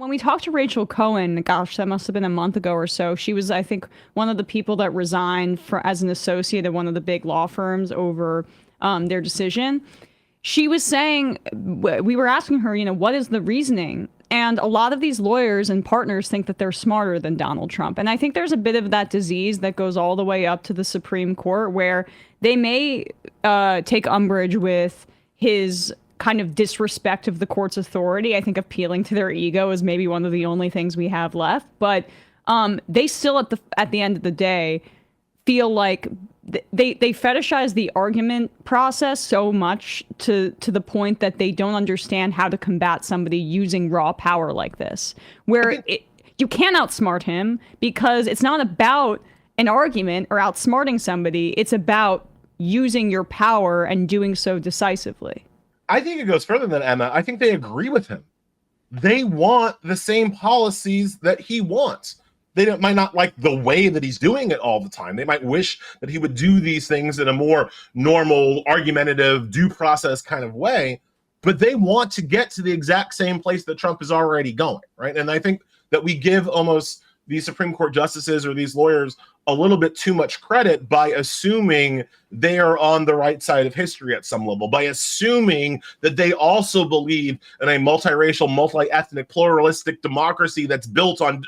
When we talked to Rachel Cohen, gosh, that must have been a month ago or so. She was, I think, one of the people that resigned as an associate at one of the big law firms over their decision. She was saying, we were asking her, what is the reasoning? And a lot of these lawyers and partners think that they're smarter than Donald Trump. And I think there's a bit of that disease that goes all the way up to the Supreme Court, where they may take umbrage with his kind of disrespect of the court's authority. I think appealing to their ego is maybe one of the only things we have left. But they still, at the end of the day, feel like they fetishize the argument process so much to the point that they don't understand how to combat somebody using raw power like this, where you can't outsmart him because it's not about an argument or outsmarting somebody. It's about using your power and doing so decisively. I think it goes further than Emma. I think they agree with him. They want the same policies that he wants. They might not like the way that he's doing it all the time. They might wish that he would do these things in a more normal, argumentative, due process kind of way, but they want to get to the exact same place that Trump is already going, right? And I think that we give almost these Supreme Court justices or these lawyers a little bit too much credit by assuming they are on the right side of history at some level, by assuming that they also believe in a multiracial, multi-ethnic, pluralistic democracy that's built on,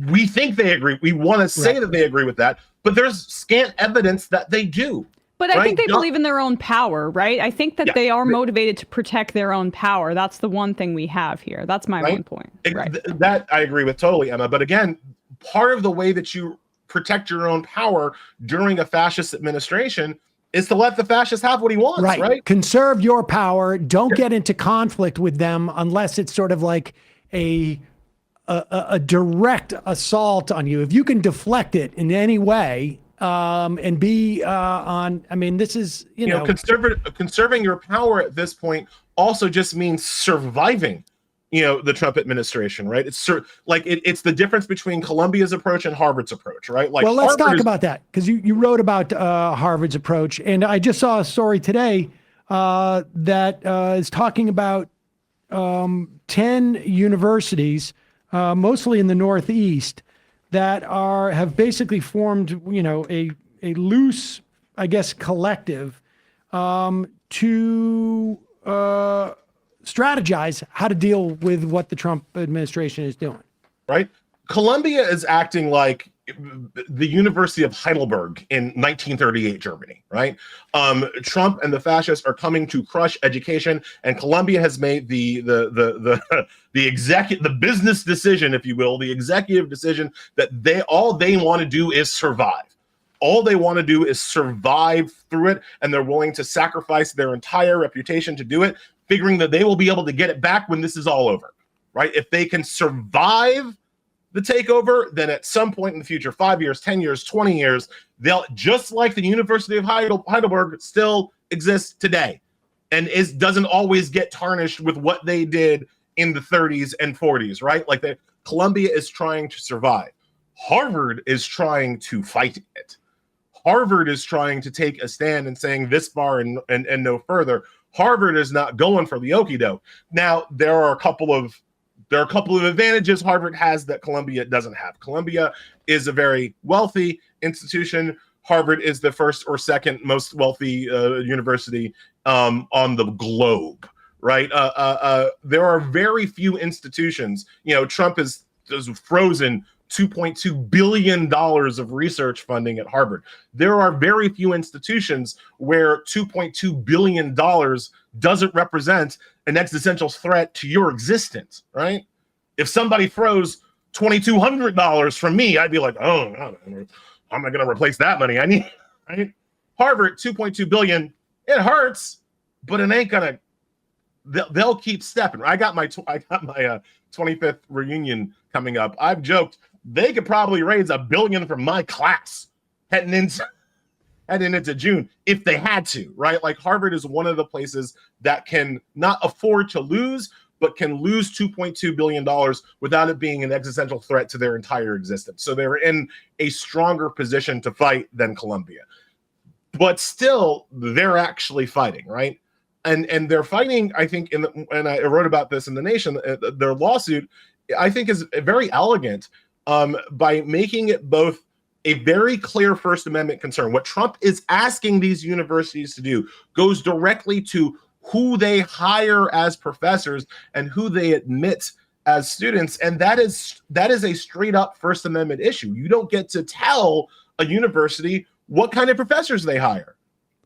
we think they agree. We want to say that they agree with that, but there's scant evidence that they do. But I think they believe in their own power, right? I think that they are motivated to protect their own power. That's the one thing we have here. That's my one point. Right. That I agree with totally, Emma. But again, part of the way that you protect your own power during a fascist administration is to let the fascist have what he wants, right? Conserve your power. Don't get into conflict with them unless it's sort of like a direct assault on you. If you can deflect it in any way, and be on, I mean, this is, conserving your power at this point also just means surviving, the Trump administration, right? It's it's the difference between Columbia's approach and Harvard's approach, right? Well, let's talk about that, because you wrote about Harvard's approach, and I just saw a story today that is talking about 10 universities, mostly in the Northeast, that have basically formed, a loose, I guess, collective to strategize how to deal with what the Trump administration is doing. Right. Columbia is acting like the University of Heidelberg in 1938 Germany, right? Trump and the fascists are coming to crush education, and Columbia has made the business decision, if you will, the executive decision that all they want to do is survive. All they want to do is survive through it, and they're willing to sacrifice their entire reputation to do it, figuring that they will be able to get it back when this is all over, right? If they can survive the takeover, then at some point in the future, 5 years, 10 years, 20 years, they'll, just like the University of Heidelberg still exists today and doesn't always get tarnished with what they did in the 30s and 40s, right? Like Columbia is trying to survive. Harvard is trying to fight it. Harvard is trying to take a stand and saying this far and no further. Harvard is not going for the okie doke. Now, there are a couple of advantages Harvard has that Columbia doesn't have. Columbia is a very wealthy institution. Harvard is the first or second most wealthy university on the globe, right? There are very few institutions. Trump has frozen $2.2 billion of research funding at Harvard. There are very few institutions where $2.2 billion doesn't represent an existential threat to your existence, right? If somebody throws $2,200 from me, I'd be like, oh, no, I'm not going to replace that money. I need, right? Harvard, $2.2 billion, it hurts, but it ain't going to, they'll keep stepping. I got my 25th reunion coming up. I've joked they could probably raise $1 billion from my class heading into June if they had to, right? Like Harvard is one of the places that can not afford to lose, but can lose $2.2 billion without it being an existential threat to their entire existence. So they're in a stronger position to fight than Columbia. But still, they're actually fighting, right? And they're fighting, I think, and I wrote about this in The Nation, their lawsuit I think is very elegant by making it both a very clear First Amendment concern. What Trump is asking these universities to do goes directly to who they hire as professors and who they admit as students, and that is a straight up First Amendment issue. You don't get to tell a university what kind of professors they hire,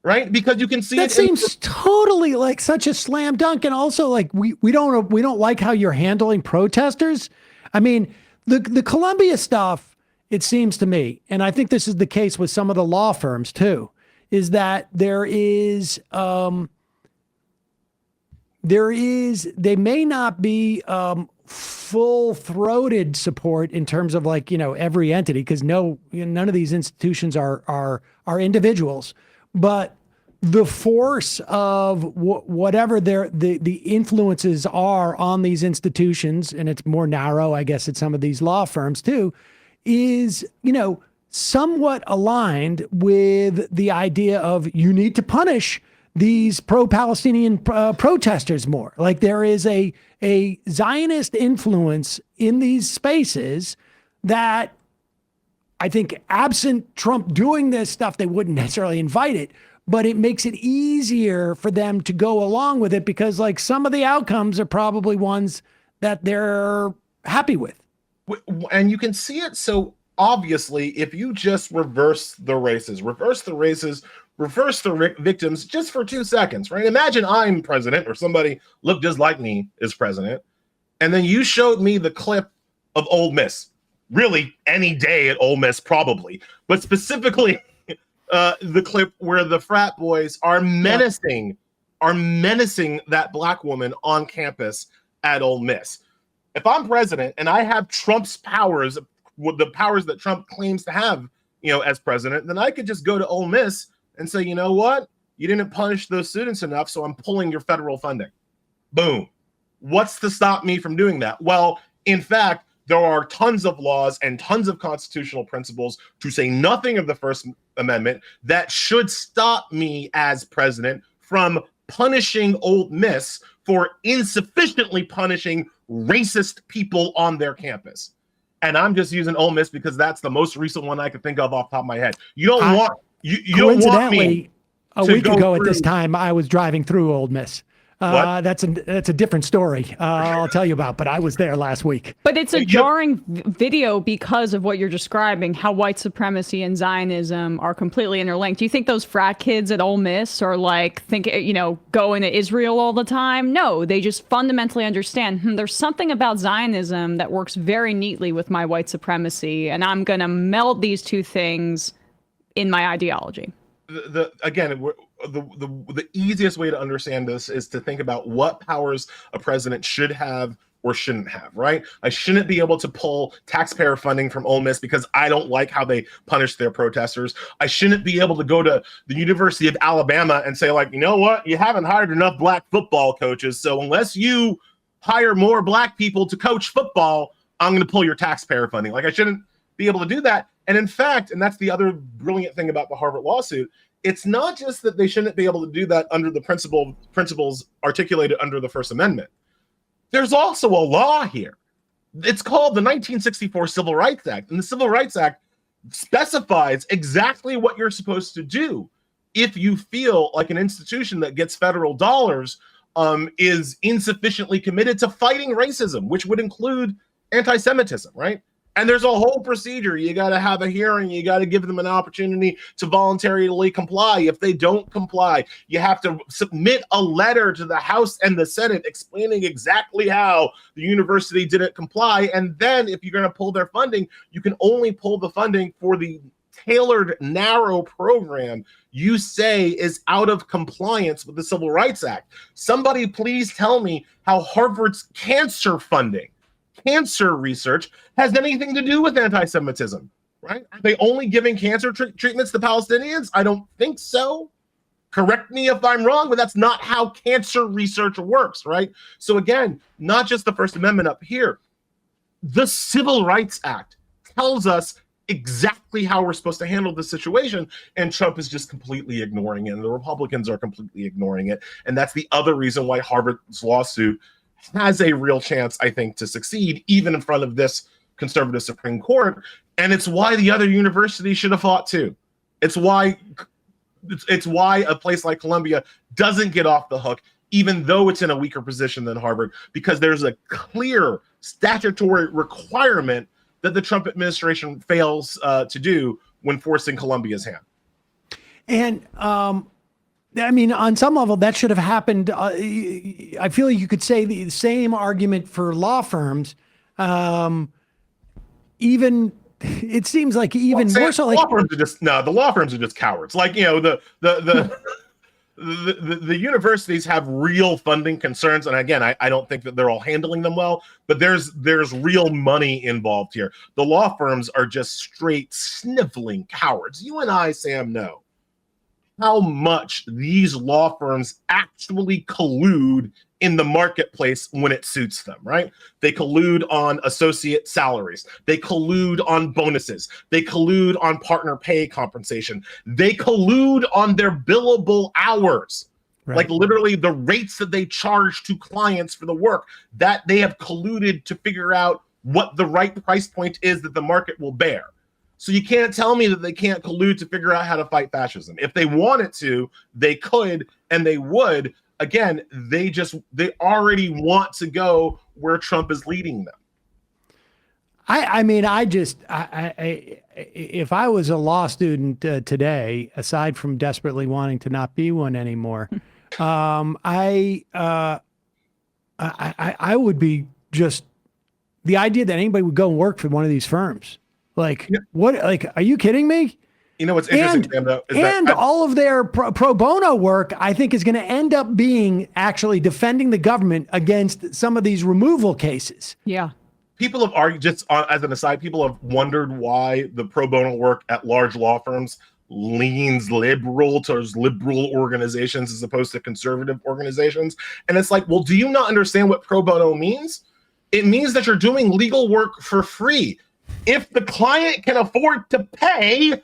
right? Because you can see that seems totally like such a slam dunk, and also like we don't like how you're handling protesters. I mean, the Columbia stuff, it seems to me, and I think this is the case with some of the law firms too, is that they may not be full-throated support in terms of like, every entity, because none of these institutions are individuals, but the force of whatever the influences are on these institutions, and it's more narrow, I guess, at some of these law firms too, is, somewhat aligned with the idea of you need to punish these pro-Palestinian protesters more. Like there is a Zionist influence in these spaces that I think, absent Trump doing this stuff, they wouldn't necessarily invite it, but it makes it easier for them to go along with it because like some of the outcomes are probably ones that they're happy with. And you can see it so obviously if you just reverse the victims just for 2 seconds, right? Imagine I'm president or somebody looked just like me is president, and then you showed me the clip of Ole Miss. Really, any day at Ole Miss probably, but specifically the clip where the frat boys are menacing that black woman on campus at Ole Miss. If I'm president and I have Trump's powers, with the powers that Trump claims to have, as president, then I could just go to Ole Miss and say, you know what? You didn't punish those students enough, so I'm pulling your federal funding. Boom. What's to stop me from doing that? Well, in fact, there are tons of laws and tons of constitutional principles, to say nothing of the First Amendment, that should stop me as president from punishing Ole Miss for insufficiently punishing racist people on their campus. And I'm just using Ole Miss because that's the most recent one I could think of off the top of my head. You don't want coincidentally, a week ago at this time, I was driving through Ole Miss. That's a different story I'll tell you about, but I was there last week. But it's a jarring video because of what you're describing, how white supremacy and Zionism are completely interlinked. Do you think those frat kids at Ole Miss are like, going to Israel all the time? No, they just fundamentally understand, there's something about Zionism that works very neatly with my white supremacy, and I'm going to meld these two things in my ideology. The easiest way to understand this is to think about what powers a president should have or shouldn't have, right? I shouldn't be able to pull taxpayer funding from Ole Miss because I don't like how they punish their protesters. I shouldn't be able to go to the University of Alabama and say, like, you know what? You haven't hired enough black football coaches, so unless you hire more black people to coach football, I'm going to pull your taxpayer funding. Like, I shouldn't be able to do that. And in fact, and that's the other brilliant thing about the Harvard lawsuit, it's not just that they shouldn't be able to do that under the principles articulated under the First Amendment. There's also a law here. It's called the 1964 Civil Rights Act. And the Civil Rights Act specifies exactly what you're supposed to do if you feel like an institution that gets federal dollars is insufficiently committed to fighting racism, which would include anti-Semitism, right? And there's a whole procedure. You got to have a hearing. You got to give them an opportunity to voluntarily comply. If they don't comply, you have to submit a letter to the House and the Senate explaining exactly how the university didn't comply. And then if you're going to pull their funding, you can only pull the funding for the tailored, narrow program you say is out of compliance with the Civil Rights Act. Somebody please tell me how Harvard's cancer funding, cancer research, has anything to do with anti-Semitism, right? Are they only giving cancer treatments to Palestinians? I don't think so. Correct me if I'm wrong, but that's not how cancer research works, right? So again, not just the First Amendment up here, the Civil Rights Act tells us exactly how we're supposed to handle this situation, and Trump is just completely ignoring it, and the Republicans are completely ignoring it. And that's the other reason why Harvard's lawsuit has a real chance, I think, to succeed, even in front of this conservative Supreme Court. And it's why the other universities should have fought too. It's why a place like Columbia doesn't get off the hook, even though it's in a weaker position than Harvard, because there's a clear statutory requirement that the Trump administration fails to do when forcing Columbia's hand. And I mean, on some level, that should have happened. I feel like you could say the same argument for law firms. Even it seems like even more so. Like, the law firms are just cowards. Like, you know, the universities have real funding concerns, and again, I don't think that they're all handling them well. But there's real money involved here. The law firms are just straight sniveling cowards. You and I, Sam, know how much these law firms actually collude in the marketplace when it suits them, right? They collude on associate salaries. They collude on bonuses. They collude on partner pay compensation. They collude on their billable hours. Right. Like literally the rates that they charge to clients for the work, that they have colluded to figure out what the right price point is that the market will bear. So you can't tell me that they can't collude to figure out how to fight fascism. If they wanted to, they could, and they would. Again, they already want to go where Trump is leading them. If I was a law student today, aside from desperately wanting to not be one anymore, I would be just the idea that anybody would go and work for one of these firms. Like, what? Like, are you kidding me? You know what's interesting, Sam, though, is all of their pro bono work, I think, is going to end up being actually defending the government against some of these removal cases. Yeah. People have argued, just as an aside, people have wondered why the pro bono work at large law firms leans liberal towards liberal organizations as opposed to conservative organizations. And it's like, well, do you not understand what pro bono means? It means that you're doing legal work for free. If the client can afford to pay,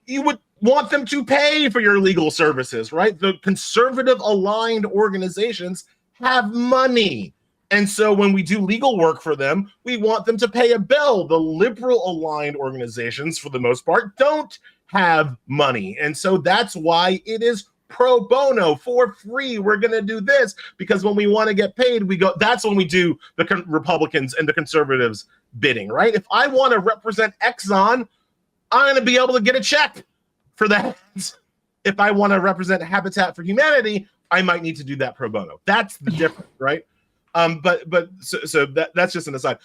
you would want them to pay for your legal services, right? The conservative aligned organizations have money. And so when we do legal work for them, we want them to pay a bill. The liberal aligned organizations, for the most part, don't have money. And so that's why it is pro bono, for free. We're going to do this because when we want to get paid, we go. That's when we do the Republicans and the conservatives bidding, right? If I want to represent Exxon, I'm going to be able to get a check for that. If I want to represent Habitat for Humanity, I might need to do that pro bono. That's the difference, right? So that's just an aside.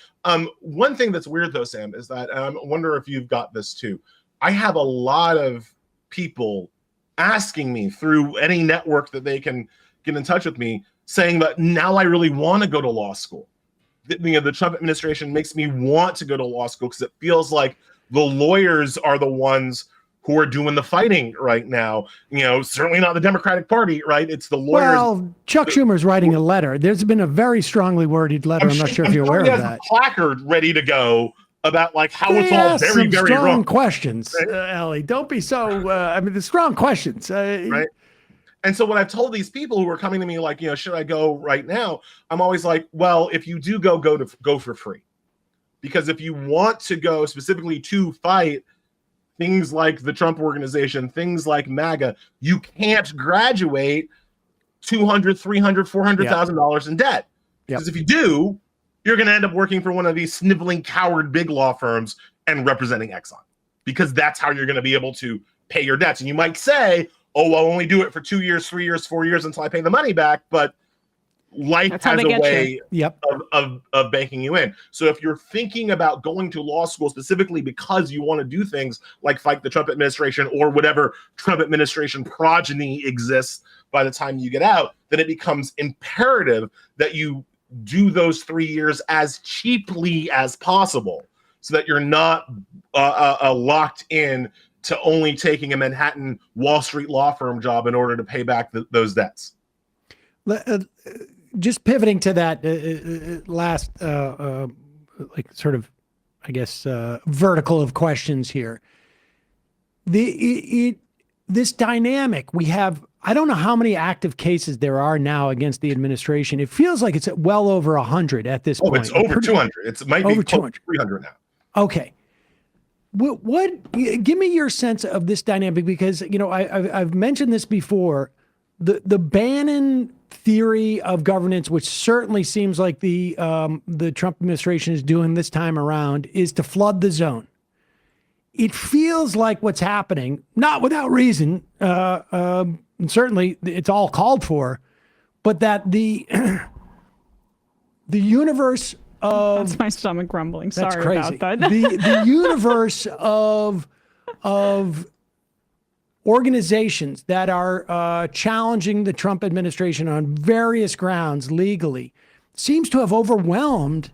One thing that's weird though, Sam, is that I wonder if you've got this too. I have a lot of people asking me through any network that they can get in touch with me, saying that now I really want to go to law school. The Trump administration makes me want to go to law school because it feels like the lawyers are the ones who are doing the fighting right now. You know, certainly not the Democratic Party, right? It's the lawyers. Well, Chuck Schumer's writing a letter. There's been a very strongly worded letter. I'm not sure if you're aware of that. A placard ready to go about like how it's all very, very strong wrong. Questions, right? Elie. Don't be so. The strong questions, right? And so when I've told these people who are coming to me like, you know, should I go right now? I'm always like, well, if you do go for free, because if you want to go specifically to fight things like the Trump organization, things like MAGA, you can't graduate $200,000, $300,000, $400,000 in debt. Because if you do, you're going to end up working for one of these sniveling coward big law firms and representing Exxon, because that's how you're going to be able to pay your debts. And you might say, oh, I'll only do it for 2 years, 3 years, 4 years until I pay the money back. But life has a way of banking you in. So if you're thinking about going to law school specifically because you want to do things like fight the Trump administration or whatever Trump administration progeny exists by the time you get out, then it becomes imperative that you do those 3 years as cheaply as possible so that you're not locked in to only taking a Manhattan Wall Street law firm job in order to pay back those debts. Just pivoting to that last, like sort of, I guess, vertical of questions here. This dynamic, we have I don't know how many active cases there are now against the administration. It feels like it's well over 100 at this point. It's over 200. It might be over 200. 300 now. Okay. Give me your sense of this dynamic, because, I've mentioned this before. The Bannon theory of governance, which certainly seems like the Trump administration is doing this time around, is to flood the zone. It feels like what's happening, not without reason, and certainly it's all called for, but that the universe of... That's my stomach grumbling. That's Sorry crazy. about that. The universe of organizations that are challenging the Trump administration on various grounds legally seems to have overwhelmed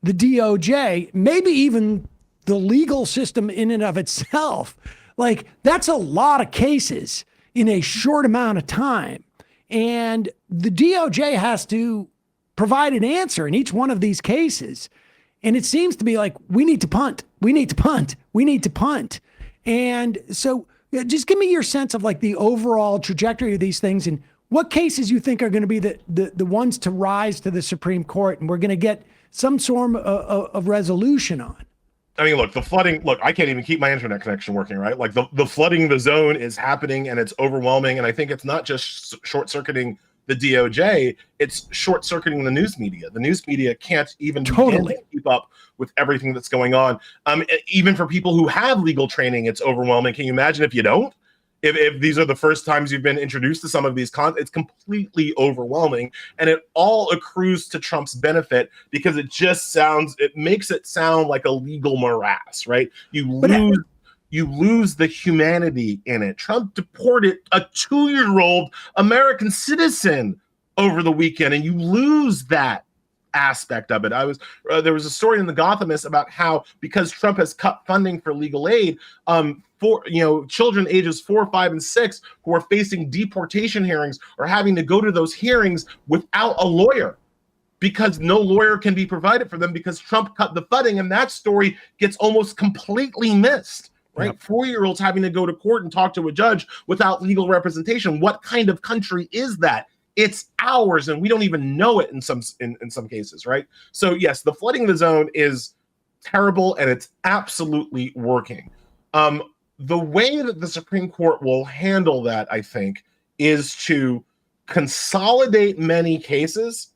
the DOJ, maybe even the legal system in and of itself. Like, that's a lot of cases in a short amount of time. And the DOJ has to provide an answer in each one of these cases. And it seems to be like, we need to punt. We need to punt. We need to punt. And so just give me your sense of like the overall trajectory of these things and what cases you think are going to be the ones to rise to the Supreme Court and we're going to get some sort of resolution on. I mean, look, the flooding, I can't even keep my internet connection working, right? Like the flooding the zone is happening and it's overwhelming. And I think it's not just short-circuiting the DOJ, it's short-circuiting the news media. The news media can't even begin to keep up with everything that's going on. Even for people who have legal training, it's overwhelming. Can you imagine if you don't? If these are the first times you've been introduced to some of these it's completely overwhelming, and it all accrues to Trump's benefit because it makes it sound like a legal morass, right? You lose the humanity in it. Trump deported a 2-year-old American citizen over the weekend, and you lose that aspect of it. There was a story in the Gothamist about how, because Trump has cut funding for legal aid, for children ages 4, 5, and 6 who are facing deportation hearings are having to go to those hearings without a lawyer because no lawyer can be provided for them because Trump cut the funding, and that story gets almost completely missed. Right? Yep. 4-year-olds having to go to court and talk to a judge without legal representation. What kind of country is that? It's ours, and we don't even know it in some cases, right? So yes, the flooding the zone is terrible, and it's absolutely working. The way that the Supreme Court will handle that, I think, is to consolidate many cases,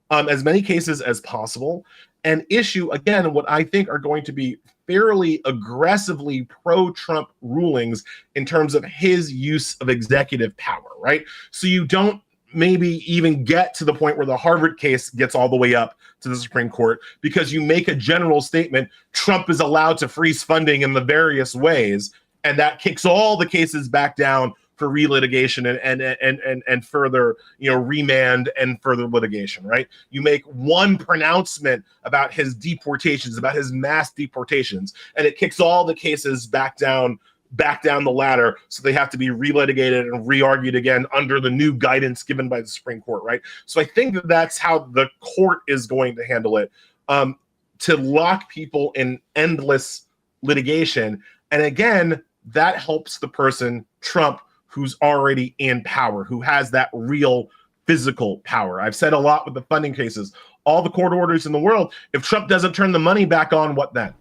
as many cases as possible, and issue, again, what I think are going to be fairly aggressively pro-Trump rulings in terms of his use of executive power, right? So you don't maybe even get to the point where the Harvard case gets all the way up to the Supreme Court because you make a general statement, Trump is allowed to freeze funding in the various ways, and that kicks all the cases back down for relitigation and further, remand and further litigation, right? You make one pronouncement about his deportations, about his mass deportations, and it kicks all the cases back down the ladder, so they have to be relitigated and re-argued again under the new guidance given by the Supreme Court, right? So I think that's how the court is going to handle it, to lock people in endless litigation. And again, that helps the person, Trump, who's already in power, who has that real physical power. I've said a lot with the funding cases, all the court orders in the world, if Trump doesn't turn the money back on, what then?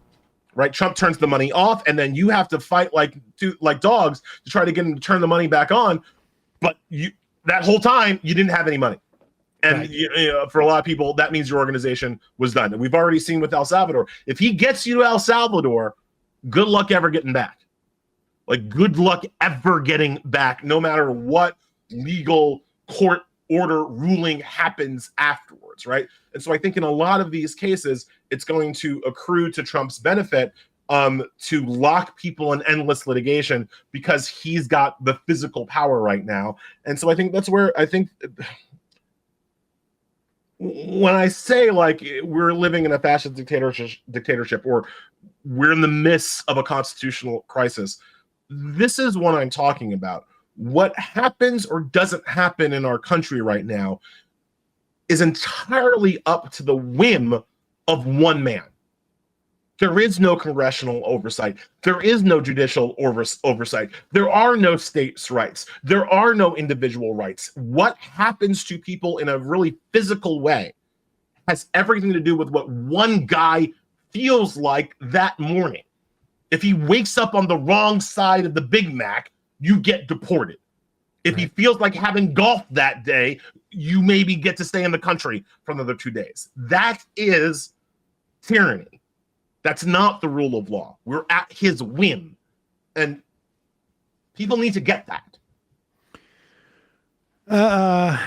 Right? Trump turns the money off, and then you have to fight like dogs to try to get him to turn the money back on. But that whole time, you didn't have any money. And right. For a lot of people, that means your organization was done. And we've already seen with El Salvador, if he gets you to El Salvador, good luck ever getting back. Like, good luck ever getting back, no matter what legal court order ruling happens afterwards, right? And so I think in a lot of these cases, it's going to accrue to Trump's benefit to lock people in endless litigation because he's got the physical power right now. And so I think that's where I think when I say like we're living in a fascist dictatorship or we're in the midst of a constitutional crisis, this is what I'm talking about. What happens or doesn't happen in our country right now is entirely up to the whim of one man. There is no congressional oversight. There is no judicial oversight. There are no states' rights. There are no individual rights. What happens to people in a really physical way has everything to do with what one guy feels like that morning. If he wakes up on the wrong side of the Big Mac, you get deported. If he feels like having golf that day, you maybe get to stay in the country for another 2 days. That is tyranny. That's not the rule of law. We're at his whim. And people need to get that.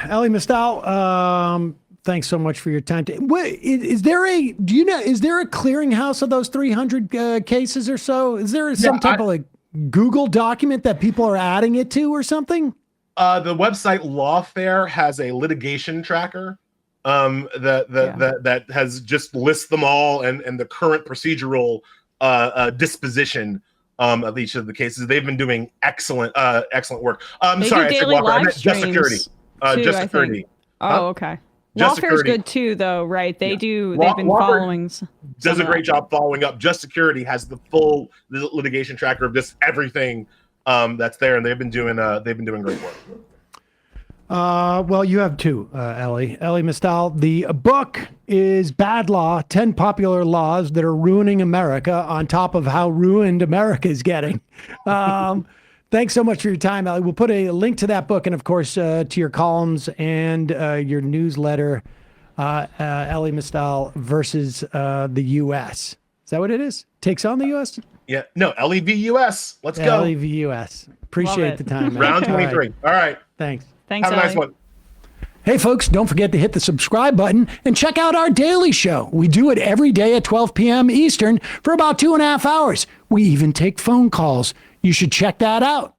Elie Mystal, thanks so much for your time. Is there a clearinghouse of those 300 cases or so? Is there some type of like Google document that people are adding it to or something? The website Lawfare has a litigation tracker that has just lists them all and the current procedural disposition of each of the cases. They've been doing excellent work. They Sorry, do I said daily Lawfare. I live meant Just Security. too, Just I Security. think. Oh, okay. Just Lawfare's Security. good too, though, right? They've been Lawfare following. Does a great job following up. Just Security has the full litigation tracker of just everything that's there, and they've been doing great work. Well, you have two, Elie Mystal. The book is Bad Law, 10 Popular Laws That Are Ruining America, on top of how ruined America is getting. Thanks so much for your time, Elie. We'll put a link to that book and, of course, to your columns and your newsletter, Elie Mystal versus the U.S. Is that what it is? Takes on the U.S.? Yeah. No, LEVUS. Let's go. LEVUS. Appreciate the time, man. Round 23. All right. Thanks. Thanks, Have a nice Elie. one. Hey, folks, don't forget to hit the subscribe button and check out our daily show. We do it every day at 12 p.m. Eastern for about 2.5 hours. We even take phone calls. You should check that out.